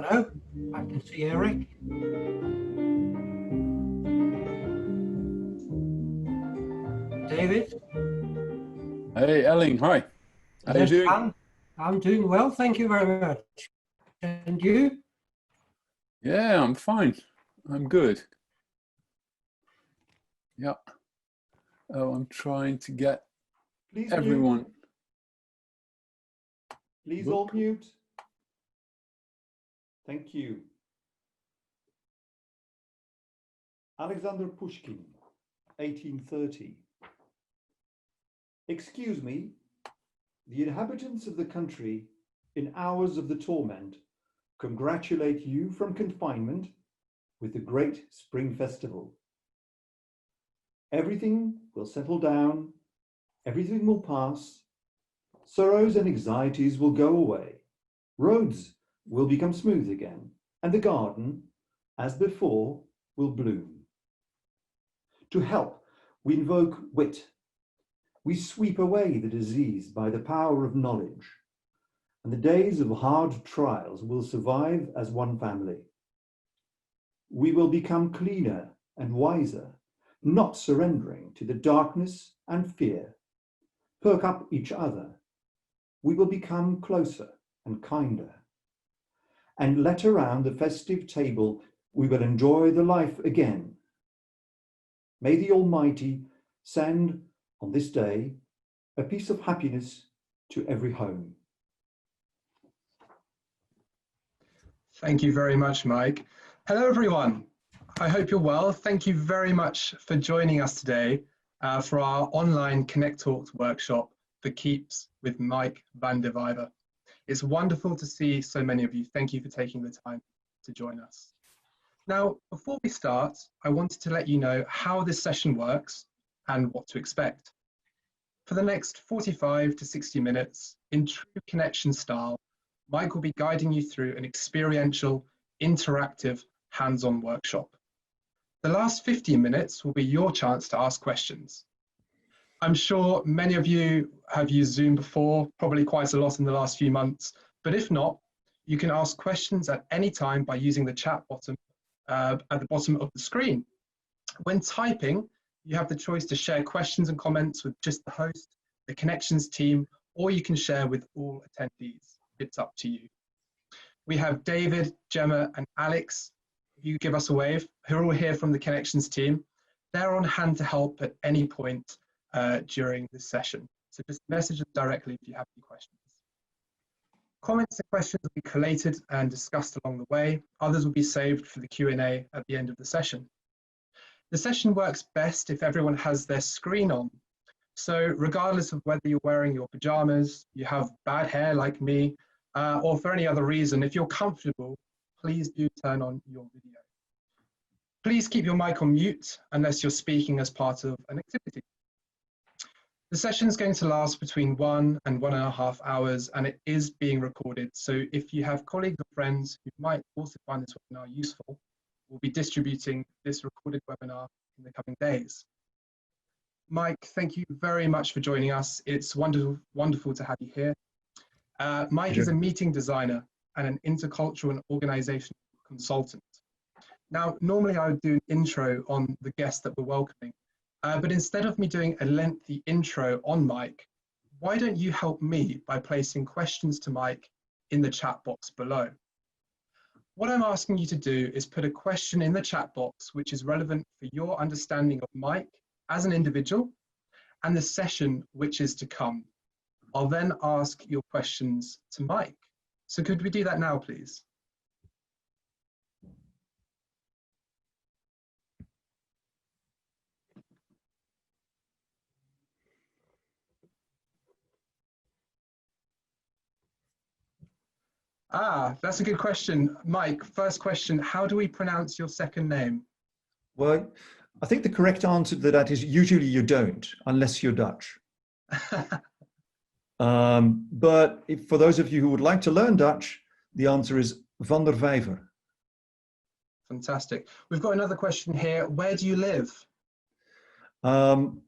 don't know. I can see Eric. David? Hey, Elling, hi. How are you doing? I'm doing well, thank you very much. And you? Yeah, I'm fine. I'm good. Yeah. Oh, I'm trying to get Please everyone. Mute. Please all mute. Thank you. Alexander Pushkin, 1830. Excuse me, the inhabitants of the country, in hours of the torment, congratulate you from confinement with the great spring festival. Everything will settle down, everything will pass, sorrows and anxieties will go away, roads will become smooth again, and the garden, as before, will bloom. To help, we invoke wit. We sweep away the disease by the power of knowledge, and the days of hard trials will survive as one family. We will become cleaner and wiser, not surrendering to the darkness and fear. Perk up each other. We will become closer and kinder. And let around the festive table, we will enjoy the life again. May the Almighty send on this day a piece of happiness to every home. Thank you very much, Mike. Hello, everyone. I hope you're well. Thank you very much for joining us today for our online ConnecTALKS workshop for Keeps with Mike van der Vijver. It's wonderful to see so many of you. Thank you for taking the time to join us. Now, before we start, I wanted to let you know how this session works and what to expect. For the next 45 to 60 minutes, in true connection style, Mike will be guiding you through an experiential, interactive, hands-on workshop. The last 15 minutes will be your chance to ask questions. I'm sure many of you have used Zoom before, probably quite a lot in the last few months, but if not, you can ask questions at any time by using the chat button at the bottom of the screen. When typing, you have the choice to share questions and comments with just the host, the connections team, or you can share with all attendees. It's up to you. We have David, Gemma, and Alex. If you give us a wave, who are all here from the connections team. They're on hand to help at any point during this session. So just message them directly if you have any questions. Comments and questions will be collated and discussed along the way. Others will be saved for the Q&A at the end of the session. The session works best if everyone has their screen on. So regardless of whether you're wearing your pajamas, you have bad hair like me, or for any other reason, if you're comfortable, please do turn on your video. Please keep your mic on mute unless you're speaking as part of an activity. The session is going to last between 1 and 1.5 hours, and it is being recorded. So if you have colleagues or friends who might also find this webinar useful, we'll be distributing this recorded webinar in the coming days. Mike, thank you very much for joining us. It's wonderful to have you here. Mike is a meeting designer and an intercultural and organizational consultant. Now, normally I would do an intro on the guest that we're welcoming, but instead of me doing a lengthy intro on Mike, why don't you help me by placing questions to Mike in the chat box below? What I'm asking you to do is put a question in the chat box which is relevant for your understanding of Mike as an individual and the session which is to come. I'll then ask your questions to Mike. So could we do that now, please? Ah, that's a good question. Mike, first question, how do we pronounce your second name? Well, I think the correct answer to that is usually you don't, unless you're Dutch. But for those of you who would like to learn Dutch, the answer is van der Vijver. Fantastic. We've got another question here. Where do you live?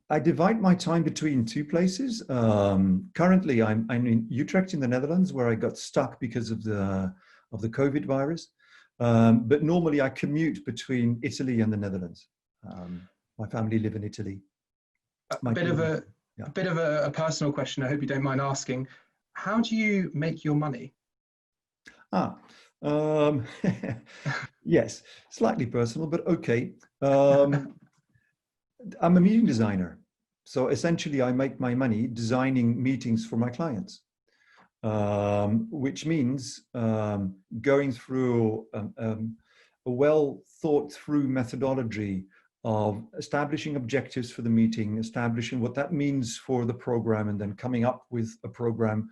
I divide my time between two places. Currently, I'm in Utrecht in the Netherlands, where I got stuck because of the the COVID virus. But normally I commute between Italy and the Netherlands. My family live in Italy. A bit of a personal question. I hope you don't mind asking. How do you make your money? Yes, slightly personal, but okay. I'm a meeting designer. So essentially I make my money designing meetings for my clients, which means going through a well thought through methodology of establishing objectives for the meeting, establishing what that means for the program, and then coming up with a program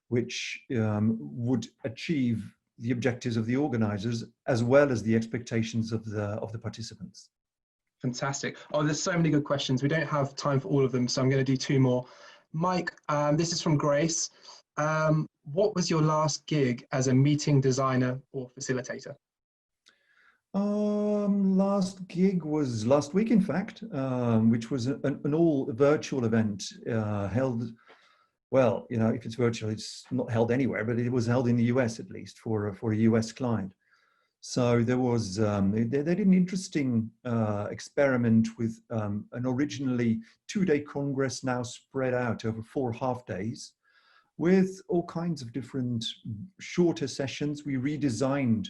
which would achieve the objectives of the organizers as well as the expectations of the participants. Fantastic. Oh, there's so many good questions. We don't have time for all of them, so I'm going to do two more. Mike, this is from Grace. What was your last gig as a meeting designer or facilitator? Last gig was last week, in fact, which was an all virtual event held. Well, you know, if it's virtual, it's not held anywhere, but it was held in the US at least for a US client. So there was, they did an interesting experiment with an originally 2-day congress now spread out over 4 half days with all kinds of different shorter sessions. We redesigned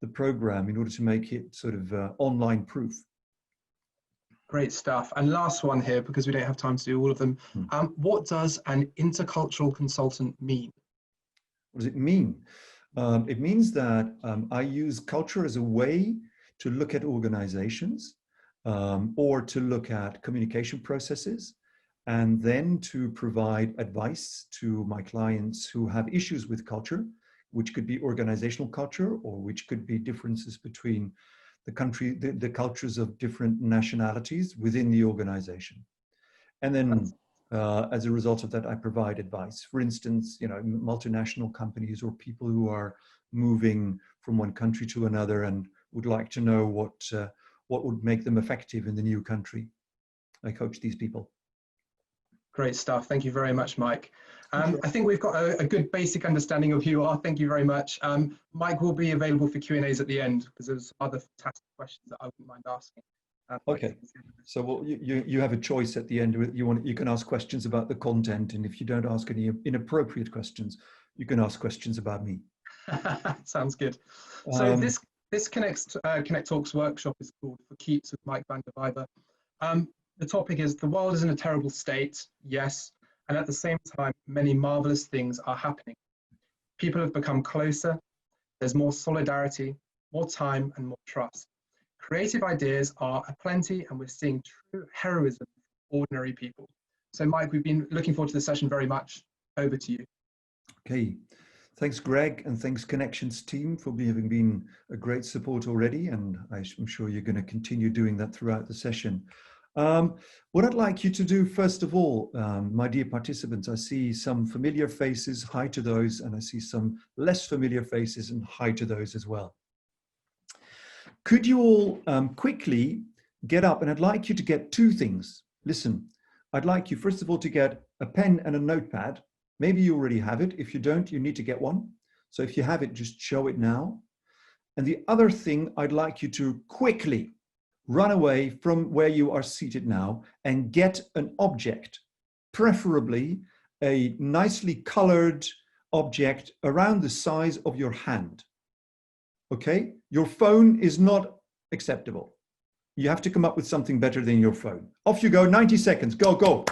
the program in order to make it sort of online proof. Great stuff. And last one here, because we don't have time to do all of them. What does an intercultural consultant mean? What does it mean? It means that I use culture as a way to look at organizations or to look at communication processes, and then to provide advice to my clients who have issues with culture, which could be organizational culture, or which could be differences between the cultures of different nationalities within the organization. And then as a result of that, I provide advice. For instance, you know, multinational companies or people who are moving from one country to another and would like to know what would make them effective in the new country. I coach these people. Great stuff. Thank you very much, Mike. I think we've got a good basic understanding of who you are. Thank you very much. Mike will be available for Q&As at the end because there's other fantastic questions that I wouldn't mind asking. Okay, so you have a choice at the end. You can ask questions about the content, and if you don't ask any inappropriate questions, you can ask questions about me. Sounds good. So this ConnecTALKS workshop is called For Keeps with Mike van der Vijver. The topic is the world is in a terrible state, yes, and at the same time, many marvelous things are happening. People have become closer, there's more solidarity, more time and more trust. Creative ideas are aplenty, and we're seeing true heroism for ordinary people. So Mike, we've been looking forward to the session very much. Over to you. Okay, thanks Greg, and thanks Connections team for having been a great support already, and I'm sure you're going to continue doing that throughout the session. What I'd like you to do, first of all, my dear participants, I see some familiar faces, hi to those, and I see some less familiar faces, and hi to those as well. Could you all quickly get up, and I'd like you to get 2 things. Listen, I'd like you, first of all, to get a pen and a notepad. Maybe you already have it. If you don't, you need to get one. So if you have it, just show it now. And the other thing, I'd like you to quickly run away from where you are seated now and get an object, preferably a nicely colored object around the size of your hand. Okay? Your phone is not acceptable. You have to come up with something better than your phone. Off you go, 90 seconds, go, go.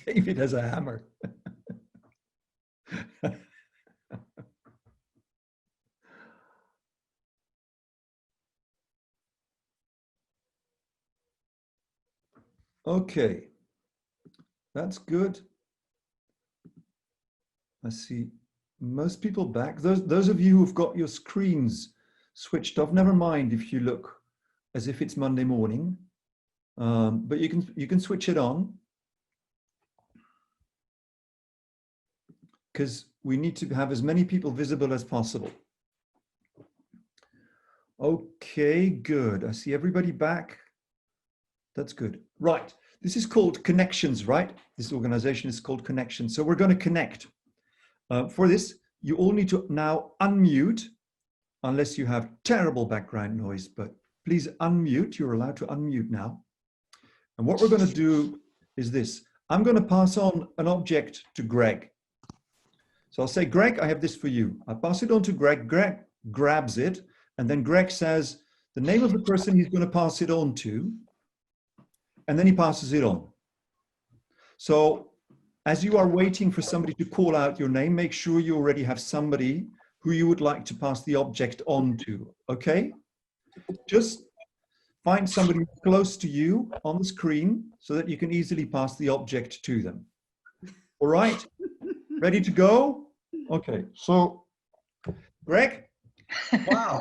David has a hammer. Okay, that's good. I see most people back. Those of you who've got your screens switched off, never mind if you look as if it's Monday morning, but you can switch it on, because we need to have as many people visible as possible. Okay, good. I see everybody back. That's good. Right. This is called connections, right? This organization is called connections. So we're going to connect. For this, you all need to now unmute, unless you have terrible background noise, but please unmute. You're allowed to unmute now. And what we're going to do is this. I'm going to pass on an object to Greg. So I'll say, Greg, I have this for you. I pass it on to Greg. Greg grabs it. And then Greg says the name of the person he's going to pass it on to. And then he passes it on. So as you are waiting for somebody to call out your name, make sure you already have somebody who you would like to pass the object on to, okay? Just find somebody close to you on the screen so that you can easily pass the object to them. All right, ready to go? Okay, so Greg? Wow.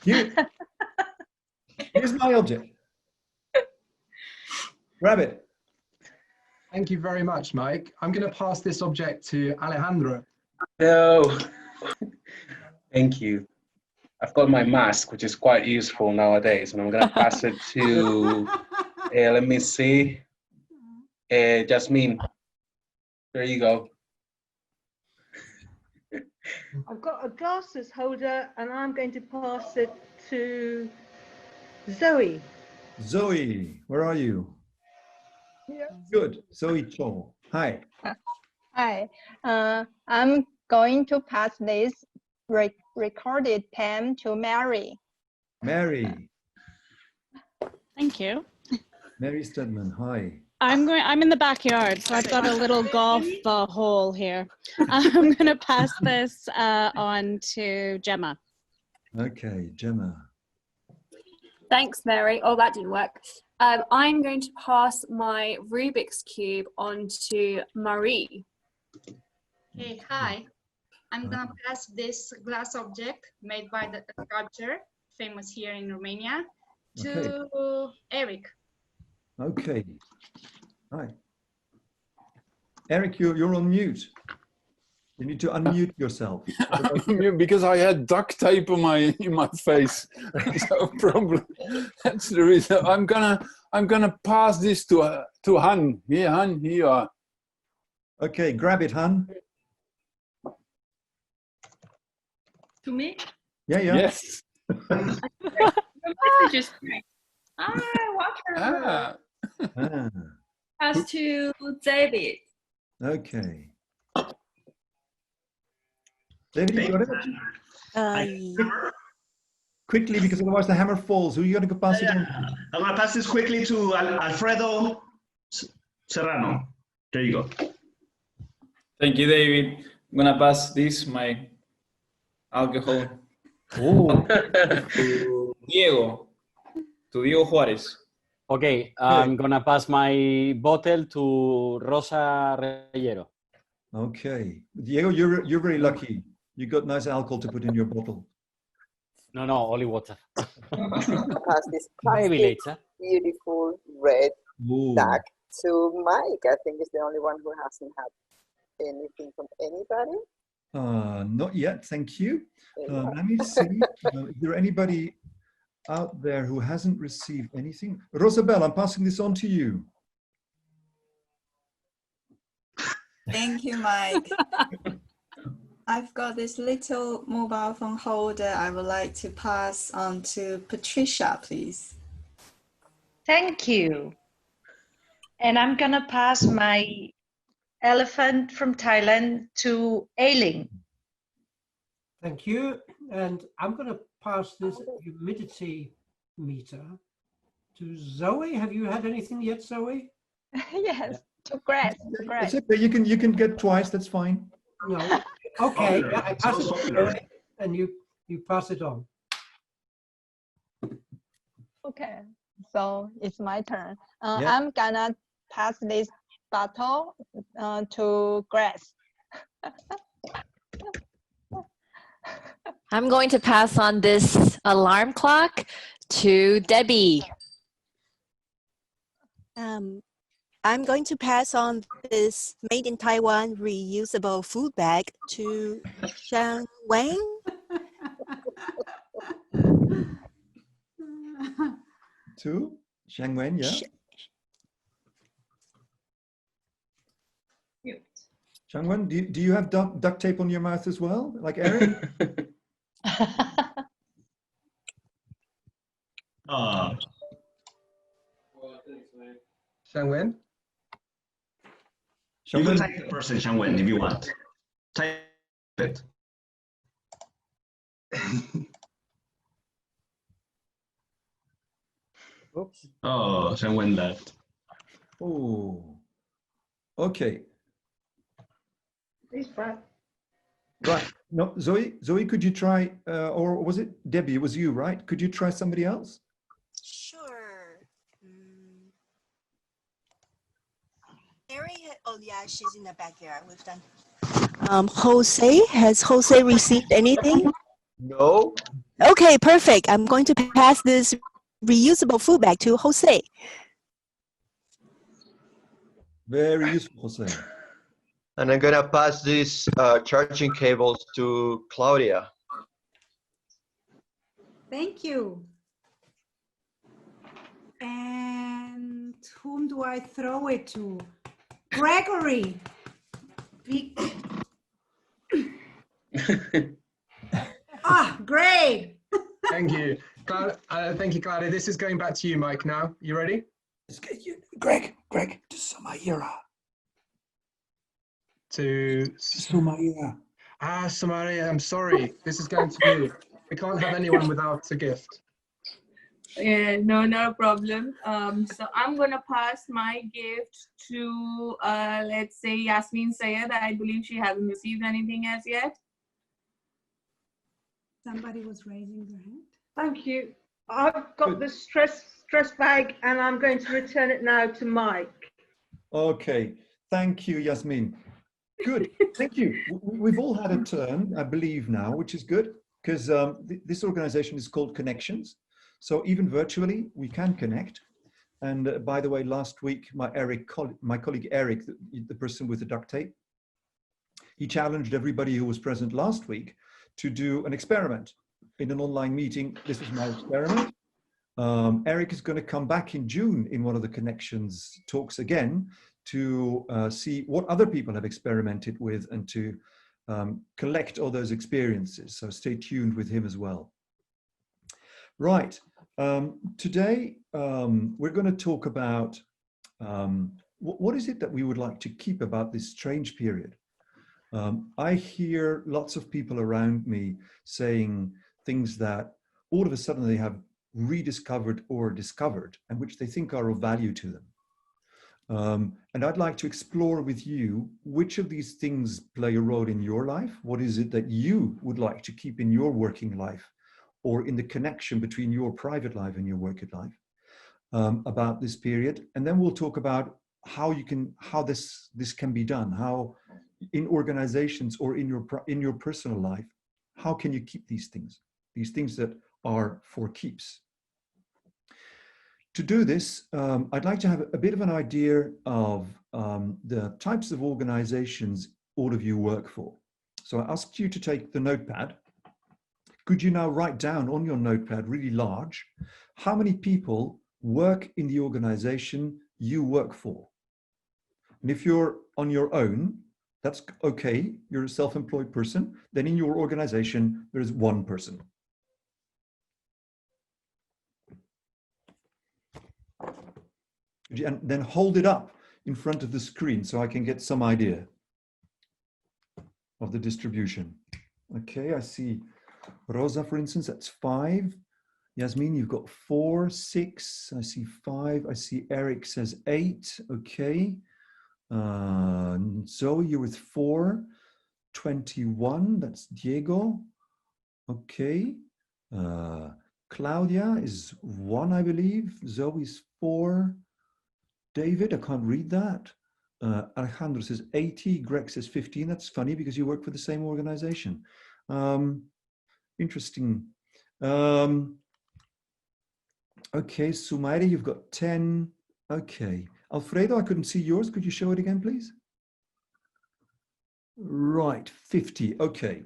Here's my object. Grab it. Thank you very much, Mike. I'm going to pass this object to Alejandro. No. Thank you. I've got my mask, which is quite useful nowadays, and I'm going to pass it to, let me see, Jasmine. There you go. I've got a glasses holder and I'm going to pass it to Zoe. Zoe, where are you? Yeah. Good. Zoe Cho. Hi. Hi, I'm going to pass this recorded pen to Mary. Mary. Thank you. Mary Stedman. Hi. I'm in the backyard, so I've got a little golf hole here. I'm going to pass this on to Gemma. Okay, Gemma. Thanks, Mary. Oh, that didn't work. I'm going to pass my Rubik's Cube on to Marie. Hey, hi. I'm gonna pass this glass object made by the sculptor, famous here in Romania, to Eric. Okay. Hi. Eric, you're on mute. You need to unmute yourself. Because I had duct tape on in my face. So problem. That's the reason. I'm gonna pass this to Han. Here, Han, here you are. Okay, grab it, Han. To me? Yeah, yeah. Yes. Messages. Ah. Pass to David. Okay. David, you got it? Quickly, because otherwise the hammer falls. Who are you going to pass it on? I'm going to pass this quickly to Alfredo Serrano. There you go. Thank you, David. I'm going to pass this, my alcohol, to Diego Juárez. Okay, I'm going to pass my bottle to Rosa Reyero. Okay. Diego, you're very lucky. You got nice alcohol to put in your bottle. No, only water. Pass this Maybe later. beautiful red duck to Mike. I think he's the only one who hasn't had anything from anybody. Not yet, thank you. Let me see. Is there anybody out there who hasn't received anything? Rosabelle, I'm passing this on to you. Thank you, Mike. I've got this little mobile phone holder I would like to pass on to Patricia, please. Thank you. And I'm gonna pass my elephant from Thailand to Ailing. Thank you. And I'm going to pass this humidity meter to Zoe. Have you had anything yet, Zoe? Yes, to Greg. It's okay. You can get twice. That's fine. No. Okay. Yeah, I pass it to Zoe, and you pass it on. Okay, so it's my turn. Yeah. I'm gonna pass this bottle to Grace. I'm going to pass on this alarm clock to Debbie. I'm going to pass on this made in Taiwan reusable food bag to Zhang Wang. 2. Xiangwen, yeah. Xiangwen, do you have duct tape on your mouth as well, like Eric? Xiangwen? You can type the person, Xiangwen, if you want. Type it. Oops. Oh, Xiangwen left. Oh, okay. He's back. Right. No, Zoe, could you try, or was it Debbie? It was you, right? Could you try somebody else? Sure. Mary, oh yeah, she's in the backyard. We've done. Jose, has Jose received anything? No. Okay, perfect. I'm going to pass this reusable food bag to Jose. Very useful, Jose. And I'm gonna pass these charging cables to Claudia. Thank you. And whom do I throw it to? Gregory. Great. Thank you. Thank you, Claudia. This is going back to you, Mike, now. You ready? Greg, to Sumaira. To Sumaira. Sumaira, I'm sorry. This is going to you. We can't have anyone without a gift. Yeah, no, not a problem. So I'm gonna pass my gift to let's say Yasmin Sayed. I believe she hasn't received anything as yet. Somebody was raising their hand. Thank you. I've got the stress bag and I'm going to return it now to Mike. Okay, thank you, Yasmin. Good, thank you. We've all had a turn, I believe now, which is good, because this organization is called Connections. So even virtually, we can connect. And by the way, last week, my colleague Eric, the person with the duct tape, he challenged everybody who was present last week to do an experiment in an online meeting. This was my experiment. Eric is going to come back in June in one of the Connections talks again to see what other people have experimented with and to collect all those experiences. So stay tuned with him as well. Right. Today, we're going to talk about what is it that we would like to keep about this strange period. I hear lots of people around me saying things that all of a sudden they have rediscovered or discovered and which they think are of value to them. And I'd like to explore with you which of these things play a role in your life. What is it that you would like to keep in your working life or in the connection between your private life and your working life about this period. And then we'll talk about how this can be done, how in organizations or in your personal life, how can you keep these things that are for keeps. To do this, I'd like to have a bit of an idea of the types of organizations all of you work for. So I asked you to take the notepad. Could you now write down on your notepad, really large, how many people work in the organization you work for? And if you're on your own, that's okay, you're a self-employed person, then in your organization, there is one person. And then hold it up in front of the screen so I can get some idea of the distribution. Okay, I see Rosa, for instance, that's 5. Yasmin, you've got 4, 6, I see 5, I see Eric says 8, okay. Zoe, you're with 4, 21, that's Diego, okay. Claudia is 1, I believe, Zoe's 4, David, I can't read that. Alejandro says 80, Greg says 15, that's funny because you work for the same organization. Interesting. Okay, Sumaira, you've got 10. Okay. Alfredo, I couldn't see yours. Could you show it again, please? Right, 50. Okay,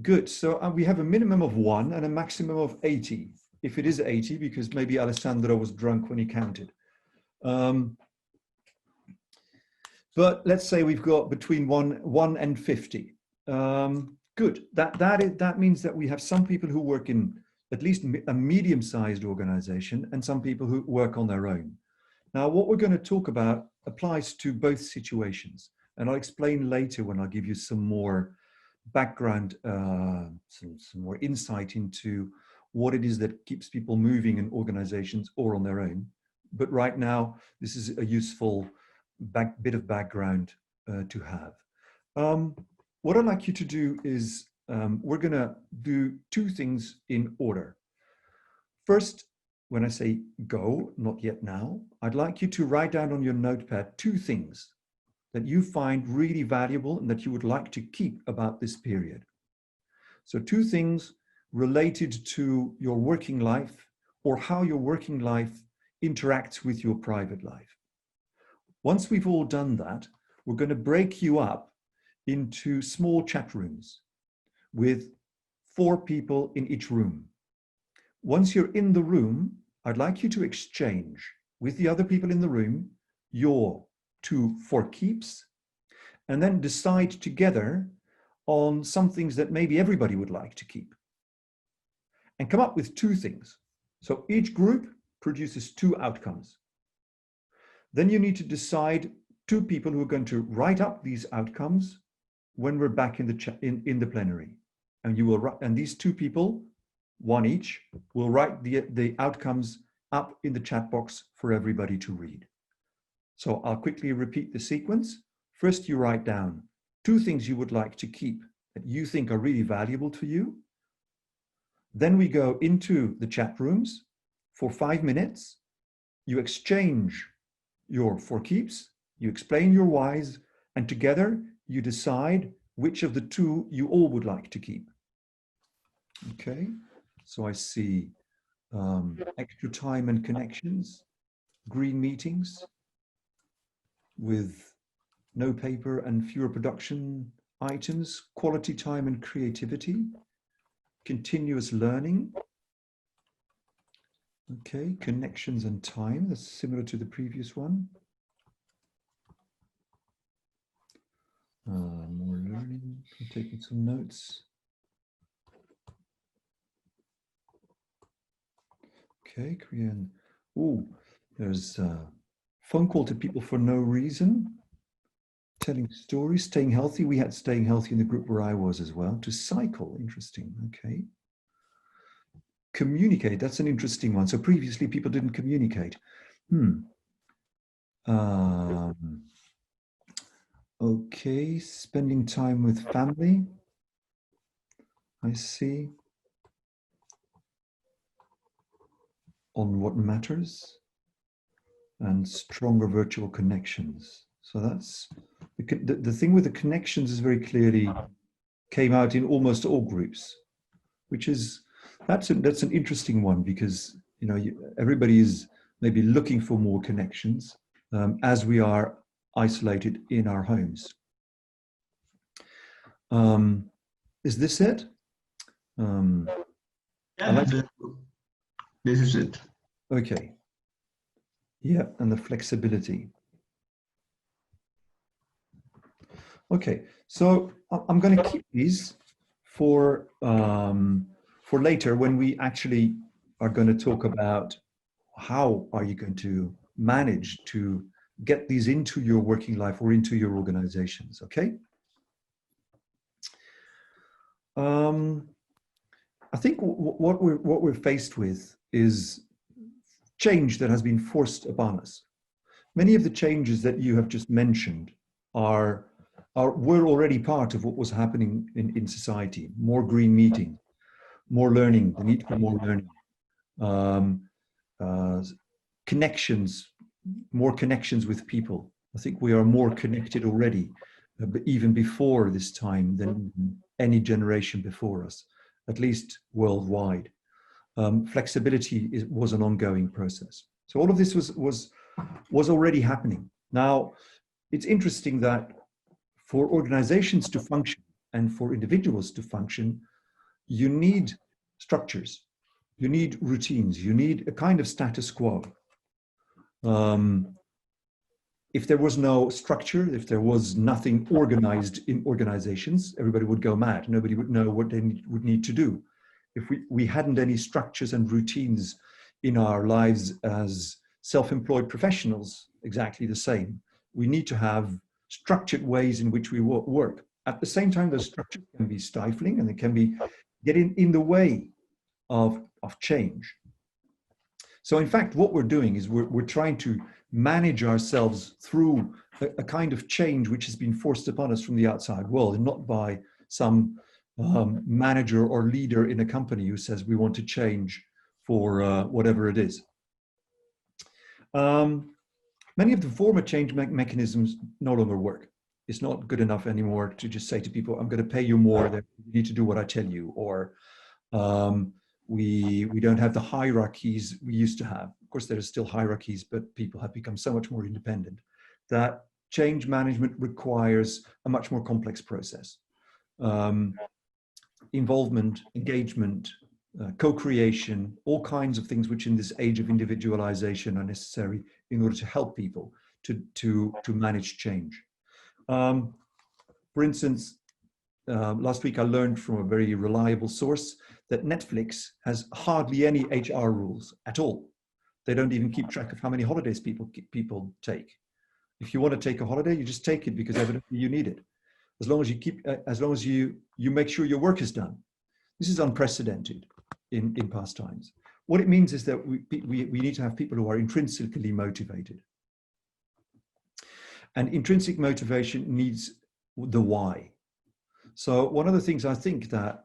good. So we have a minimum of 1 and a maximum of 80. if it is 80, because maybe Alessandro was drunk when he counted. But let's say we've got between 1 and 50. Good. That means that we have some people who work in at least a medium-sized organization and some people who work on their own. Now, what we're going to talk about applies to both situations. And I'll explain later when I'll give you some more background, some more insight into what it is that keeps people moving in organizations or on their own. But right now, this is a useful bit of background to have. What I'd like you to do is we're going to do two things in order. First, when I say go, not yet now, I'd like you to write down on your notepad two things that you find really valuable and that you would like to keep about this period. So two things related to your working life or how your working life interacts with your private life. Once we've all done that, we're going to break you up into small chat rooms with 4 people in each room. Once you're in the room, I'd like you to exchange with the other people in the room your 2 for keeps, and then decide together on some things that maybe everybody would like to keep. And come up with 2 things. So each group produces 2 outcomes. Then you need to decide 2 people who are going to write up these outcomes when we're back in the plenary. And you will write, and these 2 people, 1 each, will write the outcomes up in the chat box for everybody to read. So I'll quickly repeat the sequence. First, you write down 2 things you would like to keep that you think are really valuable to you. Then we go into the chat rooms for 5 minutes. You exchange your for keeps, you explain your whys, and together you decide which of the 2 you all would like to keep. Okay, so I see extra time and connections, green meetings with no paper and fewer production items, quality time and creativity, continuous learning. Okay, connections and time, that's similar to the previous one. More learning, I'm taking some notes. Okay, Korean. Oh, there's a phone call to people for no reason. Telling stories, staying healthy. We had staying healthy in the group where I was as well. To cycle, interesting, okay. Communicate, that's an interesting one. So previously people didn't communicate. Okay, spending time with family. I see. On what matters. And stronger virtual connections. So that's, the thing with the connections is very clearly came out in almost all groups, which is, that's an interesting one because, you know, everybody is maybe looking for more connections as we are isolated in our homes. Is this it? Yeah, this is it. Okay. Yeah, and the flexibility. Okay, so I'm going to keep these for later when we actually are going to talk about how are you going to manage to get these into your working life or into your organizations, okay? I think what we're faced with is change that has been forced upon us. Many of the changes that you have just mentioned were already part of what was happening in society. More green meeting, more learning, the need for more learning, connections, more connections with people. I think we are more connected already, even before this time than any generation before us, at least worldwide. Flexibility was an ongoing process. So all of this was already happening. Now, it's interesting that for organizations to function and for individuals to function, you need structures. You need routines. You need a kind of status quo. If there was no structure, if there was nothing organized in organizations, everybody would go mad. Nobody would know what they would need to do. If we hadn't any structures and routines in our lives as self-employed professionals, exactly the same. We need to have structured ways in which we work. At the same time, those structures can be stifling and they can be getting in the way of change. So in fact, what we're doing is we're trying to manage ourselves through a kind of change which has been forced upon us from the outside world, and not by some manager or leader in a company who says we want to change for whatever it is. Many of the former change mechanisms no longer work. It's not good enough anymore to just say to people, I'm going to pay you more, you need to do what I tell you, or we don't have the hierarchies we used to have. Of course, there are still hierarchies, but people have become so much more independent that change management requires a much more complex process. Involvement, engagement, co-creation, all kinds of things which in this age of individualization are necessary in order to help people to manage change. For instance, last week I learned from a very reliable source that Netflix has hardly any HR rules at all. They don't even keep track of how many holidays people take. If you want to take a holiday, you just take it because evidently you need it. As long as you make sure your work is done. This is unprecedented in past times. What it means is that we need to have people who are intrinsically motivated. And intrinsic motivation needs the why. So one of the things I think that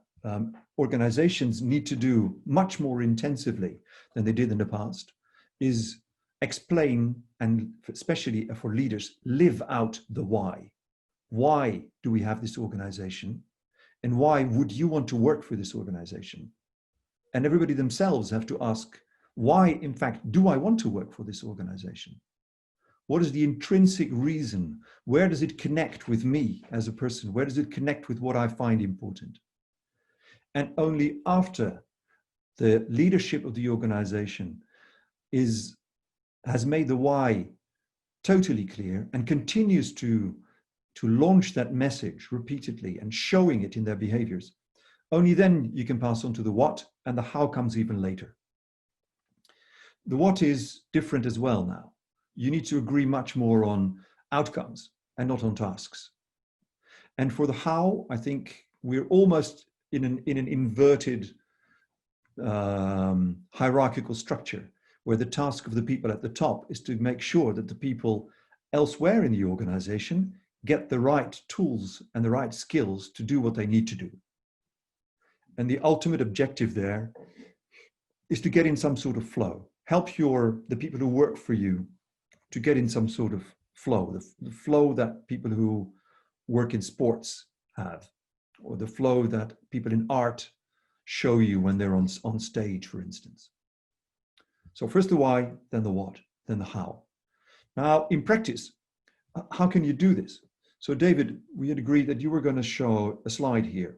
organizations need to do much more intensively than they did in the past is explain, and especially for leaders, live out the why. Why do we have this organization? And why would you want to work for this organization? And everybody themselves have to ask, why, in fact, do I want to work for this organization? What is the intrinsic reason? Where does it connect with me as a person? Where does it connect with what I find important? And only after the leadership of the organization has made the why totally clear and continues to launch that message repeatedly and showing it in their behaviors, only then you can pass on to the what, and the how comes even later. The what is different as well now. You need to agree much more on outcomes and not on tasks. And for the how, I think we're almost in an inverted hierarchical structure, where the task of the people at the top is to make sure that the people elsewhere in the organization get the right tools and the right skills to do what they need to do. And the ultimate objective there is to get in some sort of flow. Help the people who work for you to get in some sort of flow, the flow that people who work in sports have, or the flow that people in art show you when they're on stage, for instance. So first the why, then the what, then the how. Now, in practice, how can you do this? So David, we had agreed that you were going to show a slide here.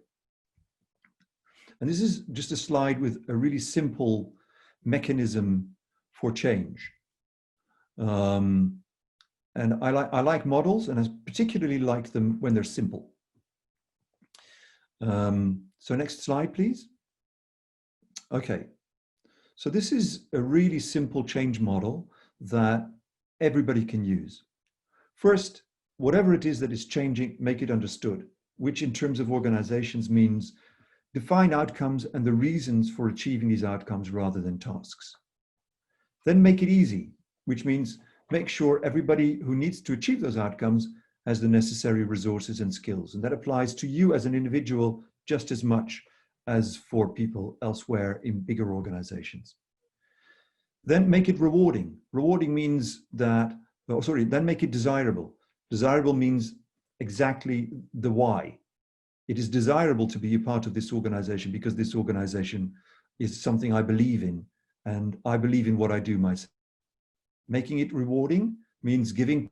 And this is just a slide with a really simple mechanism for change. And I like models, and I particularly like them when they're simple. So next slide, please. Okay. So this is a really simple change model that everybody can use. First, whatever it is that is changing, make it understood, which in terms of organizations means define outcomes and the reasons for achieving these outcomes rather than tasks. Then make it easy, which means make sure everybody who needs to achieve those outcomes has the necessary resources and skills. And that applies to you as an individual just as much as for people elsewhere in bigger organizations. Then make it rewarding. Rewarding means that, then make it desirable. Desirable means exactly the why. It is desirable to be a part of this organization because this organization is something I believe in, and I believe in what I do myself. Making it rewarding means giving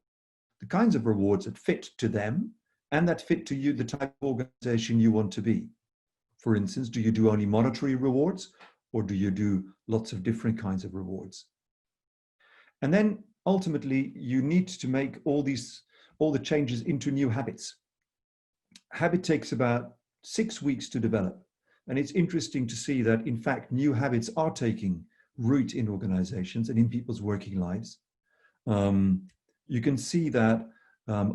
the kinds of rewards that fit to them and that fit to you, the type of organization you want to be. For instance, do you do only monetary rewards, or do you do lots of different kinds of rewards? And then ultimately, you need to make all the changes into new habits. Habit takes about 6 weeks to develop. And it's interesting to see that, in fact, new habits are taking root in organizations and in people's working lives. You can see that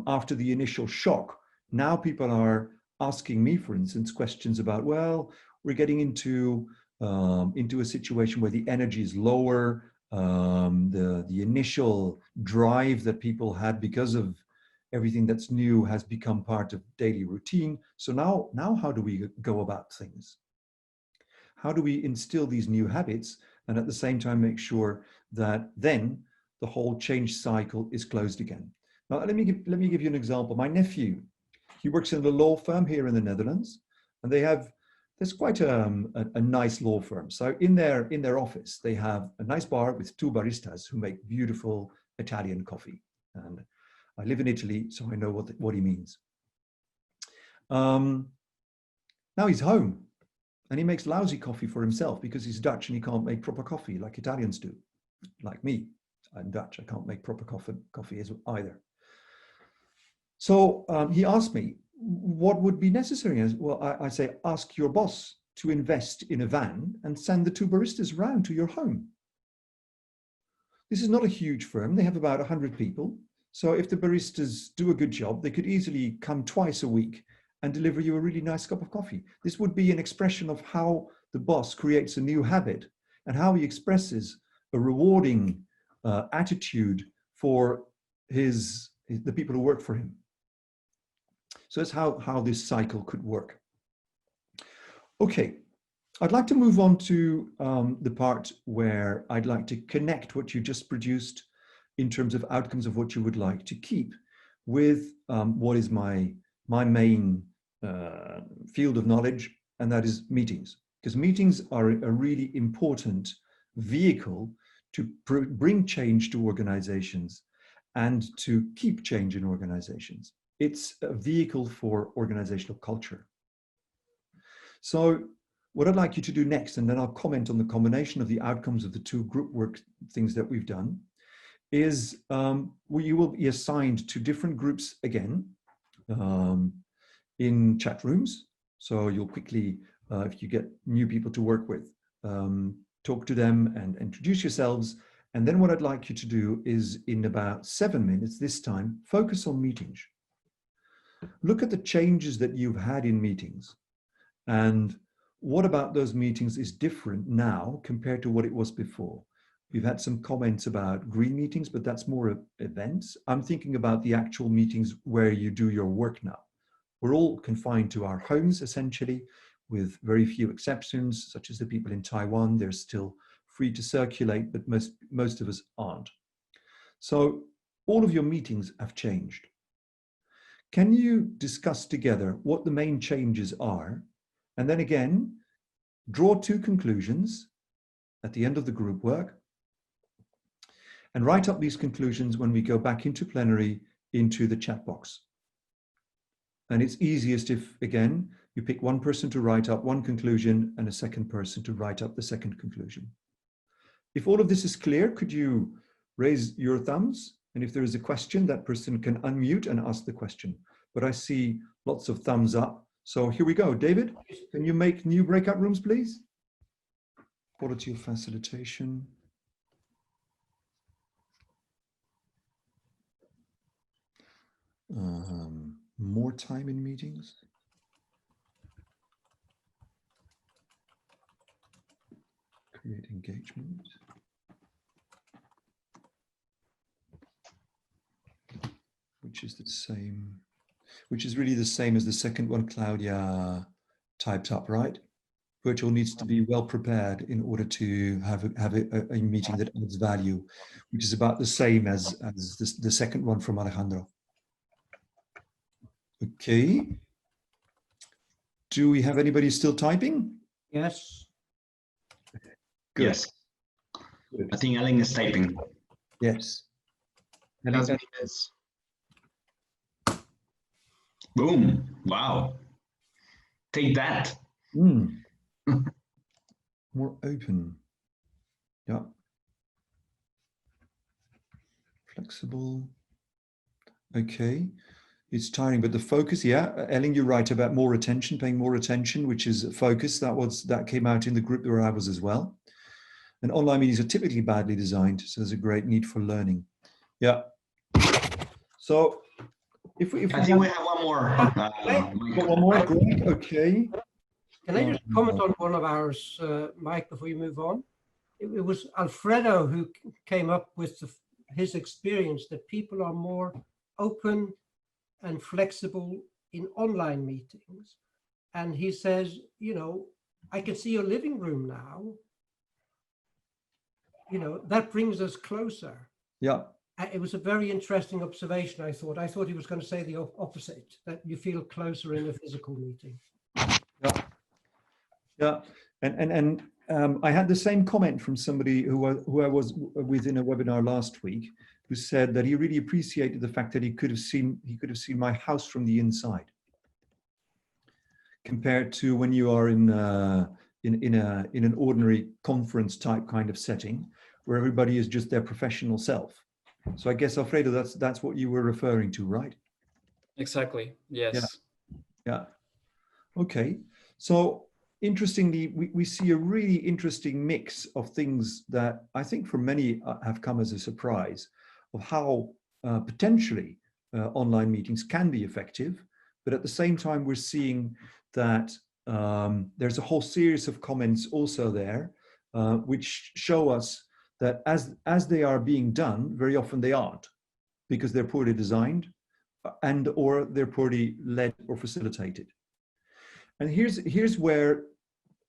after the initial shock, now people are asking me, for instance, questions about, well, we're getting into a situation where the energy is lower, the initial drive that people had because of everything that's new has become part of daily routine. So now how do we go about things? How do we instill these new habits and at the same time make sure that then the whole change cycle is closed again? Now, let me give you an example. My nephew, he works in a law firm here in the Netherlands, and there's quite a nice law firm. So in their office, they have a nice bar with 2 baristas who make beautiful Italian coffee. And I live in Italy, so I know what he means. Now he's home, and he makes lousy coffee for himself because he's Dutch and he can't make proper coffee like Italians do. Like me, I'm Dutch, I can't make proper coffee either. So he asked me, what would be necessary? Well, I say, ask your boss to invest in a van and send the 2 baristas around to your home. This is not a huge firm. They have about 100 people. So if the baristas do a good job, they could easily come twice a week and deliver you a really nice cup of coffee. This would be an expression of how the boss creates a new habit and how he expresses a rewarding attitude for the people who work for him. So that's how this cycle could work. Okay, I'd like to move on to the part where I'd like to connect what you just produced in terms of outcomes of what you would like to keep with what is my main field of knowledge, and that is meetings. Because meetings are a really important vehicle to bring change to organizations and to keep change in organizations. It's a vehicle for organizational culture. So what I'd like you to do next, and then I'll comment on the combination of the outcomes of the 2 group work things that we've done, is you will be assigned to different groups again in chat rooms. So you'll quickly, if you get new people to work with, talk to them and introduce yourselves. And then what I'd like you to do is, in about 7 minutes this time, focus on meetings. Look at the changes that you've had in meetings and what about those meetings is different now compared to what it was before. We've had some comments about green meetings, but that's more events. I'm thinking about the actual meetings where you do your work now. We're all confined to our homes, essentially, with very few exceptions, such as the people in Taiwan. They're still free to circulate, but most of us aren't. So all of your meetings have changed. Can you discuss together what the main changes are? And then again, draw 2 conclusions at the end of the group work and write up these conclusions when we go back into plenary into the chat box. And it's easiest if, again, you pick one person to write up one conclusion and a second person to write up the second conclusion. If all of this is clear, could you raise your thumbs? And if there is a question, that person can unmute and ask the question. But I see lots of thumbs up. So here we go. David, can you make new breakout rooms, please? Quality of facilitation. More time in meetings. Create engagement. Which is the same, which is really the same as the second one Claudia typed up, right? Virtual needs to be well prepared in order to have a meeting that adds value, which is about the same as the second one from Alejandro. Okay. Do we have anybody still typing? Yes. Good. Yes. Good. I think Ellen is typing. Yes. Boom. Wow. Take that. more open. Yeah. Flexible. Okay. It's tiring, but the focus, yeah, Ellen, you're right about more attention, paying more attention, which is focus. That came out in the group where I was as well. And online meetings are typically badly designed, so there's a great need for learning. Yeah. So if we I think we have one more. Got one more, great, okay. Can I just comment on one of ours, Mike, before you move on? It was Alfredo who came up with his experience that people are more open and flexible in online meetings. And he says, you know, I can see your living room now. You know, that brings us closer. Yeah. It was a very interesting observation, I thought. I thought he was going to say the opposite, that you feel closer in a physical meeting. Yeah. Yeah. And I had the same comment from somebody who I was with in a webinar last week, who said that he really appreciated the fact that he could have seen my house from the inside, compared to when you are in an ordinary conference type kind of setting where everybody is just their professional self. So I guess, Alfredo, that's what you were referring to, right? Exactly. Yes. Yeah. Okay. So interestingly, we see a really interesting mix of things that I think for many have come as a surprise of how potentially online meetings can be effective. But at the same time, we're seeing that there's a whole series of comments also there, which show us that as they are being done, very often they aren't, because they're poorly designed and or they're poorly led or facilitated. And here's where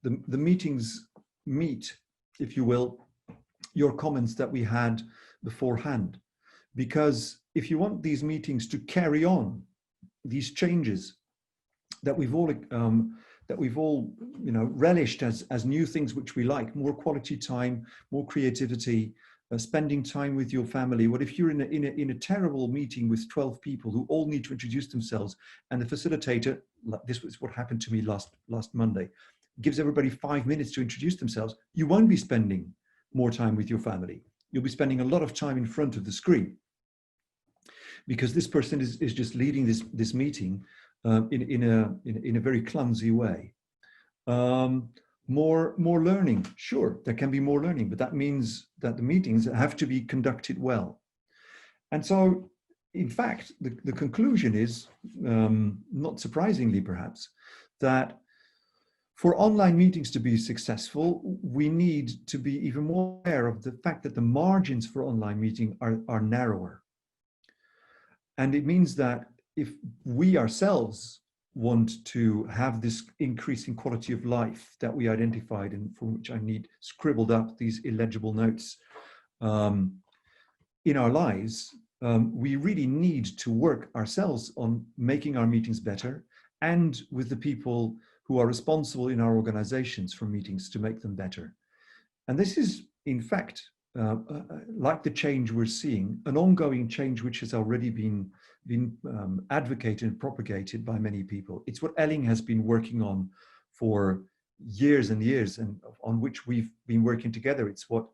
the meetings meet, if you will, your comments that we had beforehand. Because if you want these meetings to carry on these changes that we've all relished as new things which we like, more quality time, more creativity, spending time with your family. What if you're in a terrible meeting with 12 people who all need to introduce themselves, and the facilitator, this was what happened to me last Monday, gives everybody 5 minutes to introduce themselves? You won't be spending more time with your family. You'll be spending a lot of time in front of the screen, because this person is just leading this meeting in a very clumsy way. More learning, sure, there can be more learning, but that means that the meetings have to be conducted well. And so, in fact, the conclusion is, not surprisingly perhaps, that for online meetings to be successful, we need to be even more aware of the fact that the margins for online meeting are narrower. And it means that if we ourselves want to have this increase in quality of life that we identified and for which I need scribbled up these illegible notes in our lives, we really need to work ourselves on making our meetings better, and with the people who are responsible in our organizations for meetings to make them better. And this is, in fact, like the change we're seeing, an ongoing change which has already been advocated and propagated by many people. It's what Elling has been working on for years and years, and on which we've been working together. It's what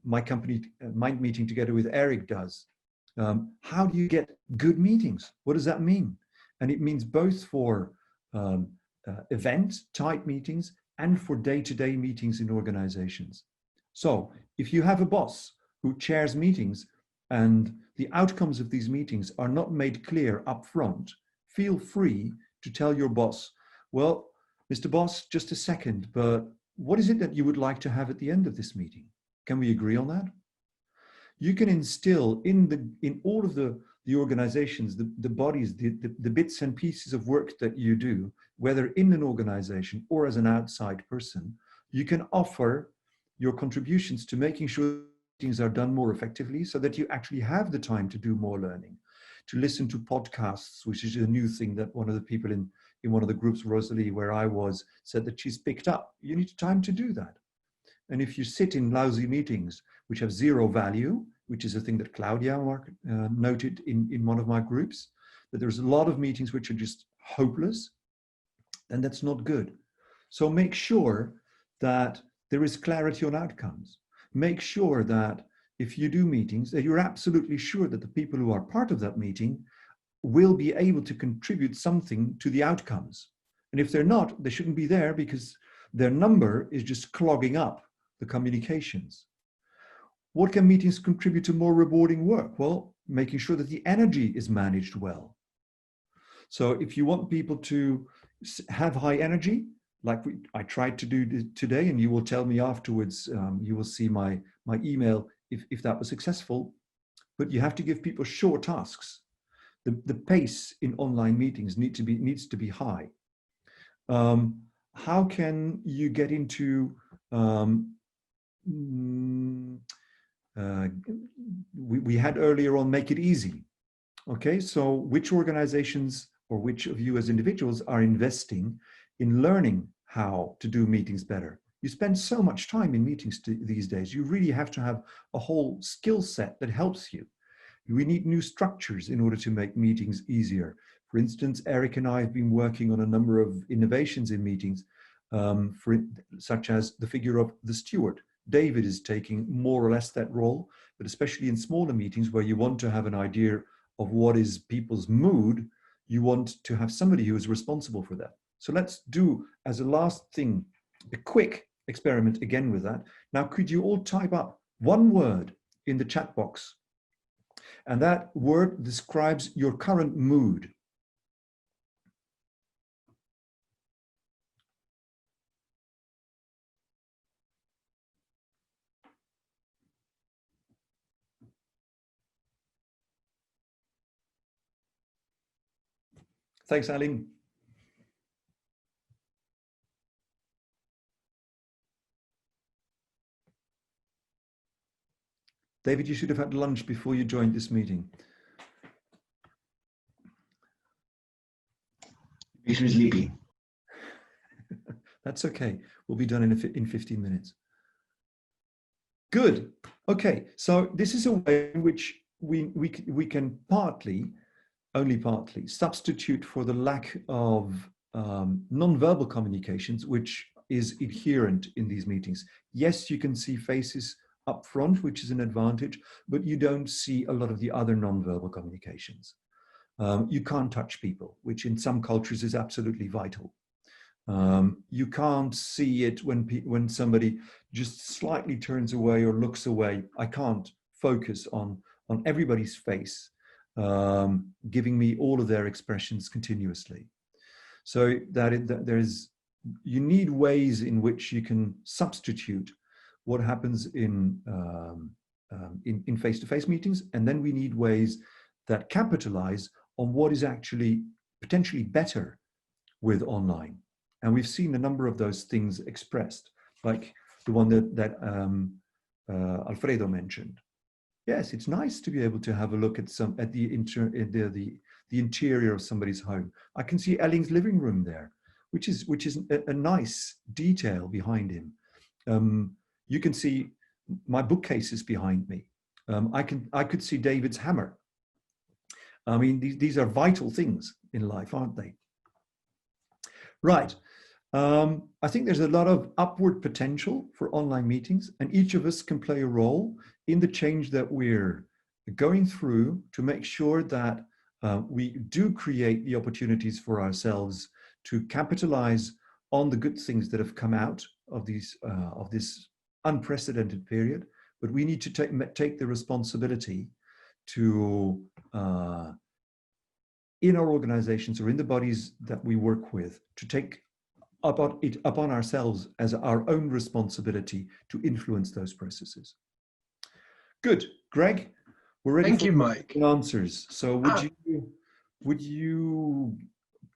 my company, Mind Meeting, together with Eric, does. How do you get good meetings? What does that mean? And it means both for event type meetings and for day-to-day meetings in organizations. So if you have a boss who chairs meetings and the outcomes of these meetings are not made clear up front, feel free to tell your boss, well, Mr. Boss, just a second, but what is it that you would like to have at the end of this meeting? Can we agree on that? You can instill in all of the organizations, the bodies, the bits and pieces of work that you do, whether in an organization or as an outside person, you can offer your contributions to making sure things are done more effectively, so that you actually have the time to do more learning, to listen to podcasts, which is a new thing that one of the people in one of the groups, Rosalie, where I was, said that she's picked up. You need time to do that. And if you sit in lousy meetings which have zero value, which is a thing that Claudia noted in one of my groups, that there's a lot of meetings which are just hopeless, then that's not good. So make sure that there is clarity on outcomes. Make sure that if you do meetings, that you're absolutely sure that the people who are part of that meeting will be able to contribute something to the outcomes. And if they're not, they shouldn't be there because their number is just clogging up the communications. What can meetings contribute to more rewarding work? Well, making sure that the energy is managed well. So if you want people to have high energy, like I tried to do today, and you will tell me afterwards, you will see my email if that was successful, but you have to give people short tasks. The pace in online meetings needs to be high. How can you get into we had earlier on make it easy. Okay, so which organizations or which of you as individuals are investing in learning how to do meetings better? You spend so much time in meetings these days. You really have to have a whole skill set that helps you. We need new structures in order to make meetings easier. For instance, Eric and I have been working on a number of innovations in meetings, such as the figure of the steward. David is taking more or less that role, but especially in smaller meetings where you want to have an idea of what is people's mood, you want to have somebody who is responsible for that. So let's do, as a last thing, a quick experiment again with that. Now, could you all type up one word in the chat box? And that word describes your current mood. Thanks, Aline. David, you should have had lunch before you joined this meeting. Makes me sleepy. That's okay. We'll be done in 15 minutes. Good. Okay. So this is a way in which we can only partly substitute for the lack of non-verbal communications, which is inherent in these meetings. Yes, you can see faces up front, which is an advantage, but you don't see a lot of the other non-verbal communications. You can't touch people, which in some cultures is absolutely vital. You can't see it when somebody just slightly turns away or looks away. I can't focus on everybody's face, giving me all of their expressions continuously. So you need ways in which you can substitute what happens in face-to-face meetings, and then we need ways that capitalize on what is actually potentially better with online. And we've seen a number of those things expressed, like the one that Alfredo mentioned. Yes, it's nice to be able to have a look at the interior of somebody's home. I can see Elling's living room there, which is a nice detail behind him. You can see my bookcases behind me. I could see David's hammer. I mean, these are vital things in life, aren't they? Right. I think there's a lot of upward potential for online meetings, and each of us can play a role in the change that we're going through to make sure that we do create the opportunities for ourselves to capitalize on the good things that have come out of this unprecedented period. But we need to take the responsibility to, in our organizations or in the bodies that we work with, to take upon ourselves as our own responsibility to influence those processes. Good, Greg, we're ready for Mike. Answers. So would you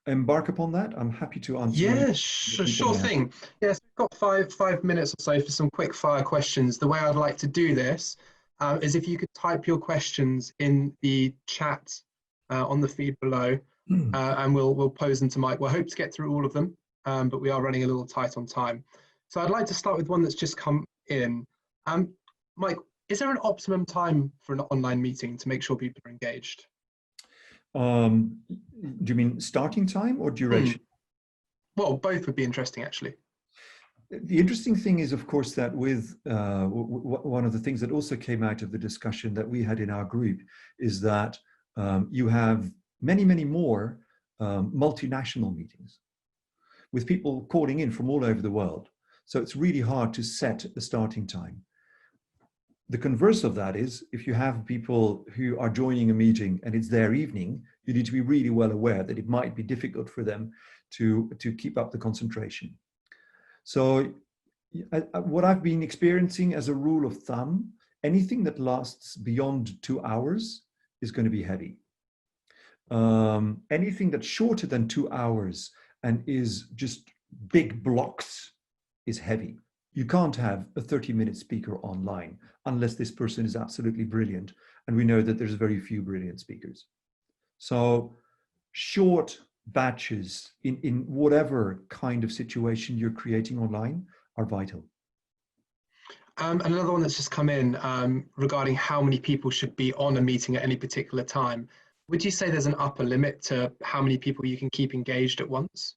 embark upon that? I'm happy to answer. Yes, sure thing. Yes, we've got five minutes or so for some quick fire questions. The way I'd like to do this is if you could type your questions in the chat on the feed below, and we'll pose them to Mike. We'll hope to get through all of them, but we are running a little tight on time. So I'd like to start with one that's just come in. Mike, is there an optimum time for an online meeting to make sure people are engaged? Do you mean starting time or duration? Well, both would be interesting, actually. The interesting thing is, of course, that with one of the things that also came out of the discussion that we had in our group is that you have many, many more multinational meetings with people calling in from all over the world. So it's really hard to set a starting time. The converse of that is, if you have people who are joining a meeting and it's their evening, you need to be really well aware that it might be difficult for them to keep up the concentration. So what I've been experiencing as a rule of thumb, anything that lasts beyond 2 hours is going to be heavy. Anything that's shorter than 2 hours and is just big blocks is heavy. You can't have a 30-minute speaker online unless this person is absolutely brilliant. And we know that there's very few brilliant speakers. So short batches in whatever kind of situation you're creating online are vital. Another one that's just come in regarding how many people should be on a meeting at any particular time. Would you say there's an upper limit to how many people you can keep engaged at once?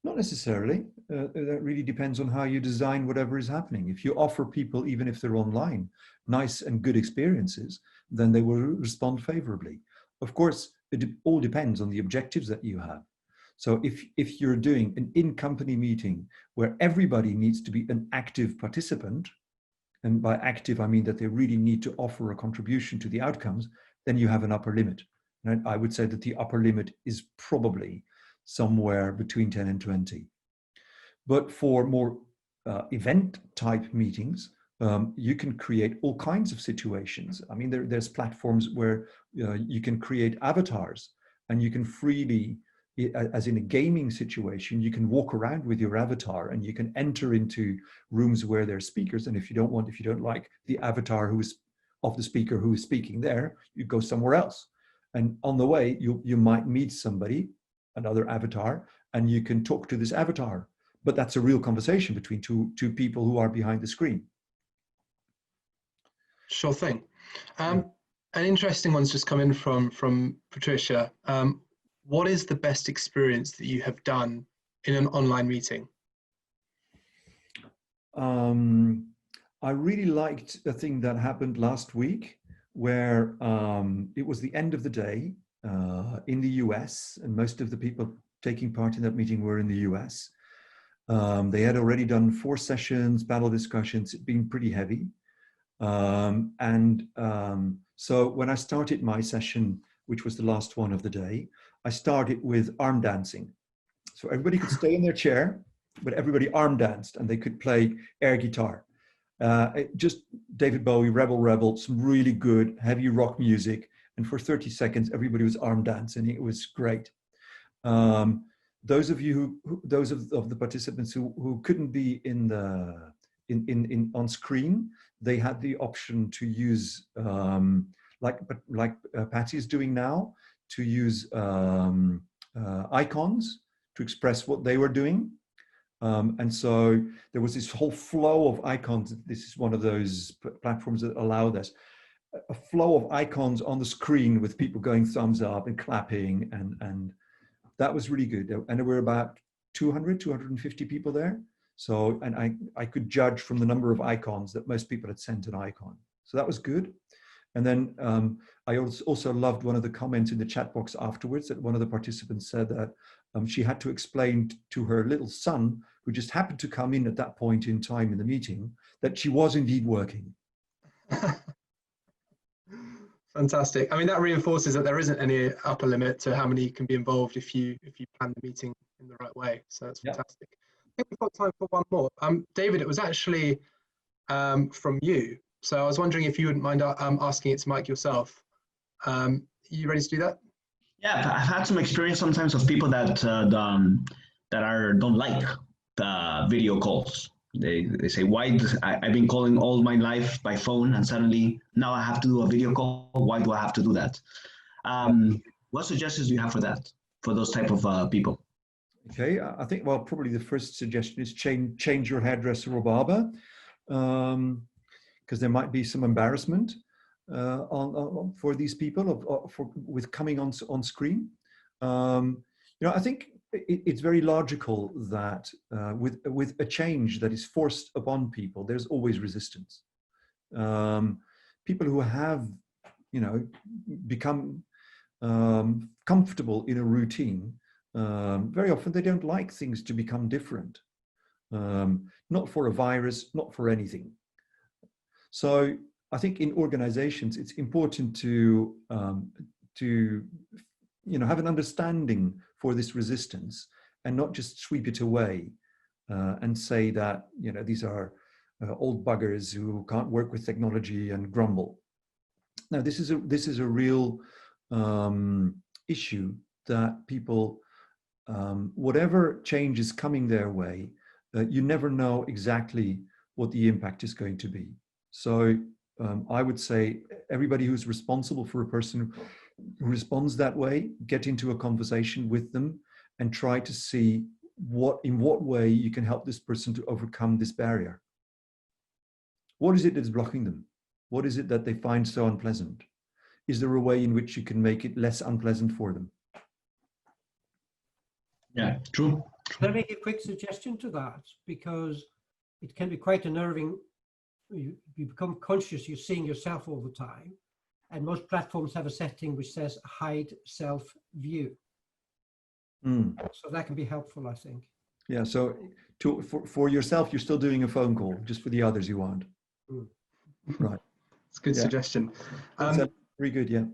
Not necessarily. That really depends on how you design whatever is happening. If you offer people, even if they're online, nice and good experiences, then they will respond favorably. Of course, it all depends on the objectives that you have. So if you're doing an in-company meeting where everybody needs to be an active participant, and by active, I mean that they really need to offer a contribution to the outcomes, then you have an upper limit. And I would say that the upper limit is probably somewhere between 10 and 20. But for more event type meetings, you can create all kinds of situations. I mean, there's platforms where you can create avatars and you can freely, as in a gaming situation, you can walk around with your avatar and you can enter into rooms where there's speakers. And if you don't like the avatar of the speaker who is speaking there, you go somewhere else. And on the way, you might meet somebody, another avatar, and you can talk to this avatar. But that's a real conversation between two people who are behind the screen. Sure thing. An interesting one's just come in from Patricia. What is the best experience that you have done in an online meeting? I really liked a thing that happened last week where it was the end of the day in the US, and most of the people taking part in that meeting were in the US. They had already done 4 sessions, panel discussions. It'd been pretty heavy. So when I started my session, which was the last one of the day, I started with arm dancing. So everybody could stay in their chair, but everybody arm danced and they could play air guitar. Just David Bowie, Rebel Rebel, some really good heavy rock music. And for 30 seconds, everybody was arm dancing. It was great. Those of you those of the participants who couldn't be on screen, they had the option to use, like Patty is doing now, to use icons to express what they were doing. And so there was this whole flow of icons. This is one of those platforms that allow this. A flow of icons on the screen with people going thumbs up and clapping, and that was really good. And there were about 250 people there. So, and I could judge from the number of icons that most people had sent an icon. So that was good. And then I also loved one of the comments in the chat box afterwards that one of the participants said that she had to explain to her little son, who just happened to come in at that point in time in the meeting, that she was indeed working. Fantastic. I mean, that reinforces that there isn't any upper limit to how many can be involved if you plan the meeting in the right way. So that's fantastic. I think we've got time for one more. David, it was actually from you. So I was wondering if you wouldn't mind asking it to Mike yourself. You ready to do that? Yeah, I've had some experience sometimes of people that don't like the video calls. They say, why? I've been calling all my life by phone, and suddenly now I have to do a video call. Why do I have to do that? What suggestions do you have for that, for those type of people? Okay, I think, well, probably the first suggestion is change your hairdresser or barber, because there might be some embarrassment for these people with coming on screen. I think it's very logical that with a change that is forced upon people, there's always resistance. People who have, you know, become comfortable in a routine, very often they don't like things to become different. Not for a virus, not for anything. So I think in organizations, it's important to you know, have an understanding for this resistance and not just sweep it away and say that, you know, these are old buggers who can't work with technology and grumble. Now, this is a real issue that people, whatever change is coming their way, you never know exactly what the impact is going to be. So I would say everybody who's responsible for a person who responds that way, get into a conversation with them and try to see in what way you can help this person to overcome this barrier. What is it that's blocking them? What is it that they find so unpleasant? Is there a way in which you can make it less unpleasant for them? Yeah, true. Can I make a quick suggestion to that? Because it can be quite unnerving. You become conscious you're seeing yourself all the time. And most platforms have a setting which says hide self view. So that can be helpful, I think. Yeah, so for yourself, you're still doing a phone call, just for the others you aren't. Right. It's a good suggestion. Very good, yeah.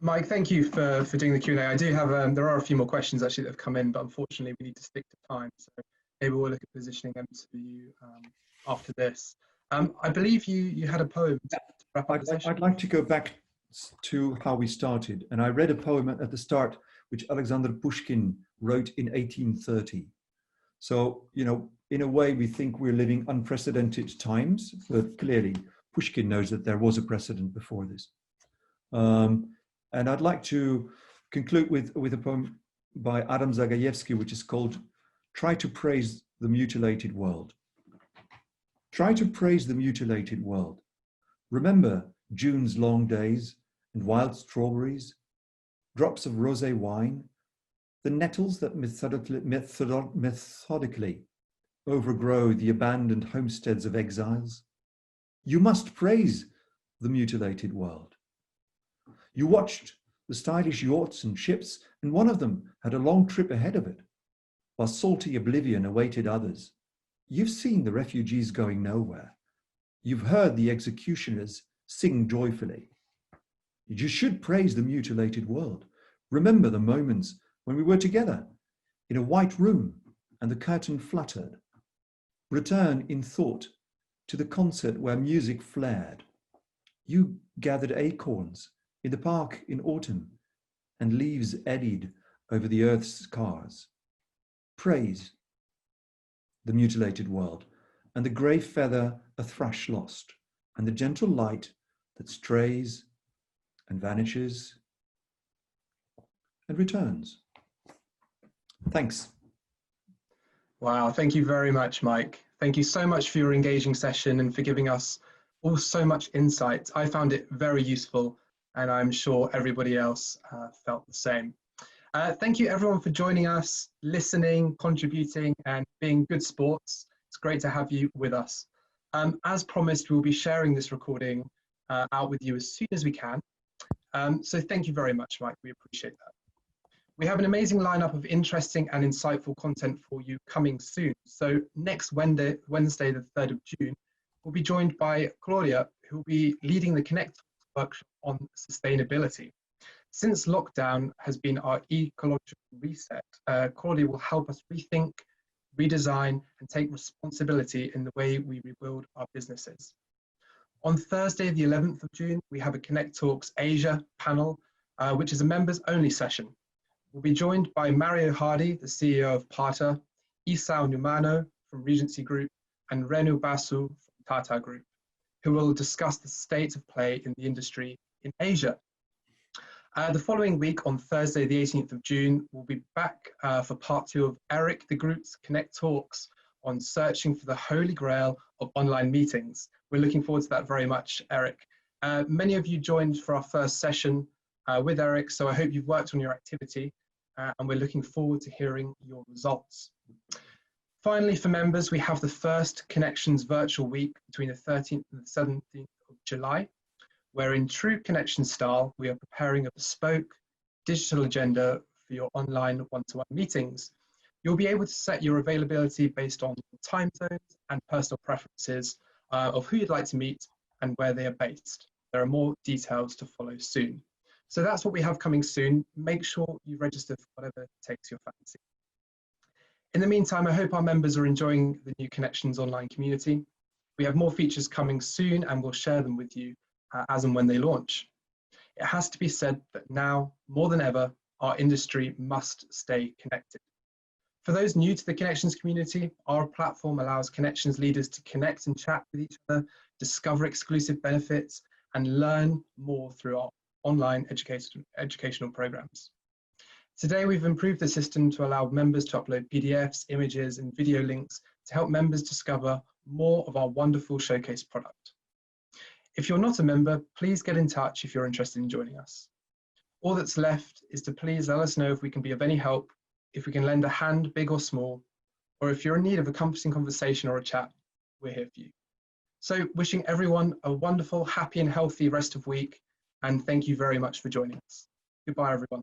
Mike, thank you for doing the Q&A. I do have, there are a few more questions actually that have come in, but unfortunately we need to stick to time. So maybe we'll look at positioning them to you after this. I believe you had a poem to wrap up the session. I'd like to go back to how we started. And I read a poem at the start, which Alexander Pushkin wrote in 1830. So, you know, in a way, we think we're living unprecedented times, but clearly Pushkin knows that there was a precedent before this. And I'd like to conclude with a poem by Adam Zagajewski, which is called Try to Praise the Mutilated World. Try to praise the mutilated world. Remember June's long days and wild strawberries, drops of rosé wine, the nettles that methodically overgrow the abandoned homesteads of exiles. You must praise the mutilated world. You watched the stylish yachts and ships, and one of them had a long trip ahead of it, while salty oblivion awaited others. You've seen the refugees going nowhere. You've heard the executioners sing joyfully. You should praise the mutilated world. Remember the moments when we were together in a white room and the curtain fluttered. Return in thought to the concert where music flared. You gathered acorns in the park in autumn and leaves eddied over the earth's scars. Praise the mutilated world and the grey feather a thrush lost and the gentle light that strays and vanishes and returns. Thanks. Wow, thank you very much, Mike. Thank you so much for your engaging session and for giving us all so much insight. I found it very useful and I'm sure everybody else felt the same. Thank you everyone for joining us, listening, contributing and being good sports. It's great to have you with us. As promised, we'll be sharing this recording out with you as soon as we can. So thank you very much, Mike. We appreciate that. We have an amazing lineup of interesting and insightful content for you coming soon. So next Wednesday, the 3rd of June, we'll be joined by Claudia, who will be leading the ConnecTALKS workshop on sustainability. Since lockdown has been our ecological reset, Claudia will help us rethink, redesign, and take responsibility in the way we rebuild our businesses. On Thursday, the 11th of June, we have a ConnecTALKS Asia panel, which is a members-only session. We'll be joined by Mario Hardy, the CEO of Pata, Isao Numano from Regency Group, and Renu Basu from Tata Group, who will discuss the state of play in the industry in Asia. The following week, on Thursday, the 18th of June, we'll be back for part 2 of Eric the Group's ConnecTALKS on searching for the holy grail of online meetings. We're looking forward to that very much, Eric. Many of you joined for our first session with Eric, so I hope you've worked on your activity. and we're looking forward to hearing your results. Finally, for members, we have the first Connections virtual week between the 13th and the 17th of July, where in true Connection style, we are preparing a bespoke digital agenda for your online one-to-one meetings. You'll be able to set your availability based on time zones and personal preferences of who you'd like to meet and where they are based. There are more details to follow soon. So that's what we have coming soon. Make sure you register for whatever takes your fancy. In the meantime, I hope our members are enjoying the new Connections online community. We have more features coming soon and we'll share them with you as and when they launch. It has to be said that now, more than ever, our industry must stay connected. For those new to the Connections community, our platform allows Connections leaders to connect and chat with each other, discover exclusive benefits, and learn more through our online educational programs. Today, we've improved the system to allow members to upload PDFs, images, and video links to help members discover more of our wonderful showcase product. If you're not a member, please get in touch if you're interested in joining us. All that's left is to please let us know if we can be of any help, if we can lend a hand, big or small, or if you're in need of a comforting conversation or a chat, we're here for you. So wishing everyone a wonderful, happy and healthy rest of week, and thank you very much for joining us. Goodbye, everyone.